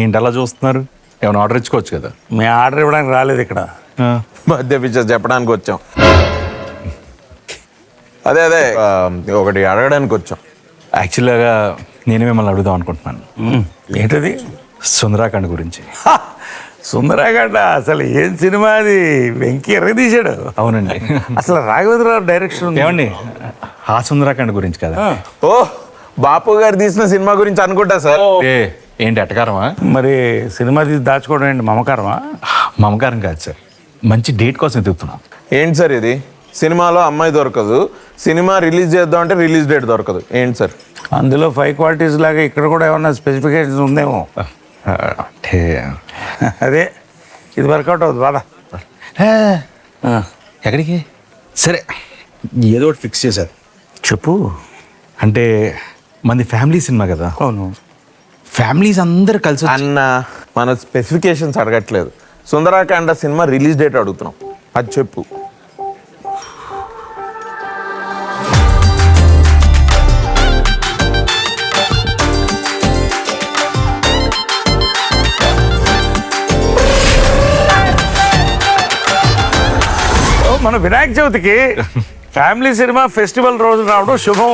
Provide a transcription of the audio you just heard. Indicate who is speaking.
Speaker 1: ఏంటి అలా చూస్తున్నారు? ఏమైనా ఆర్డర్ ఇచ్చుకోవచ్చు కదా.
Speaker 2: మీ ఆర్డర్ ఇవ్వడానికి రాలేదు ఇక్కడ.
Speaker 3: మధ్య ఫీచర్స్ చెప్పడానికి వచ్చాం. అదే ఒకటి అడగడానికి వచ్చాం.
Speaker 1: యాక్చువల్గా నేను మిమ్మల్ని అడుగుదాం అనుకుంటున్నాను.
Speaker 2: ఏంటది?
Speaker 1: సుందరాఖండ్ గురించి.
Speaker 2: సుందరాగడ్డ అసలు ఏం సినిమా అది, వెంకీ ఎర్ర తీశాడు.
Speaker 1: అవునండి.
Speaker 2: అసలు రాఘవేంద్రరావు డైరెక్షన్ ఉంది.
Speaker 1: ఏమండి ఆ సుందరాఖండ్ గురించి కదా.
Speaker 3: ఓ బాపు గారు తీసిన సినిమా గురించి అనుకుంటా సార్.
Speaker 1: ఏంటి ఎటకారమా?
Speaker 2: మరి సినిమా తీసి దాచుకోవడం ఏంటి, మమకారమా?
Speaker 1: మమకారం కాదు సార్, మంచి డేట్ కోసం ఎదుగుతున్నాం.
Speaker 3: ఏంటి సార్ ఇది? సినిమాలో అమ్మాయి దొరకదు, సినిమా రిలీజ్ చేద్దాం అంటే రిలీజ్ డేట్ దొరకదు. ఏంటి సార్?
Speaker 2: అందులో 5 క్వాలిటీస్ లాగా ఇక్కడ కూడా ఏమన్నా స్పెసిఫికేషన్స్ ఉందేమో.
Speaker 1: అంటే
Speaker 2: అదే ఇది వర్కౌట్ అవుతుంది బాధ.
Speaker 1: ఎక్కడికి? సరే ఏదో ఒకటి ఫిక్స్ చేశారు.
Speaker 2: చెప్పు.
Speaker 1: అంటే మంది ఫ్యామిలీ సినిమా కదా.
Speaker 2: అవును.
Speaker 1: ఫ్యామిలీస్ అందరు కలిసి
Speaker 3: అన్న మన స్పెసిఫికేషన్స్ అడగట్లేదు, సుందరాకాండ సినిమా రిలీజ్ డేట్ అడుగుతున్నాం. అది చెప్పు.
Speaker 2: మన వినాయక చవితికి ఫ్యామిలీ సినిమా ఫెస్టివల్ రోజు రావడం శుభం.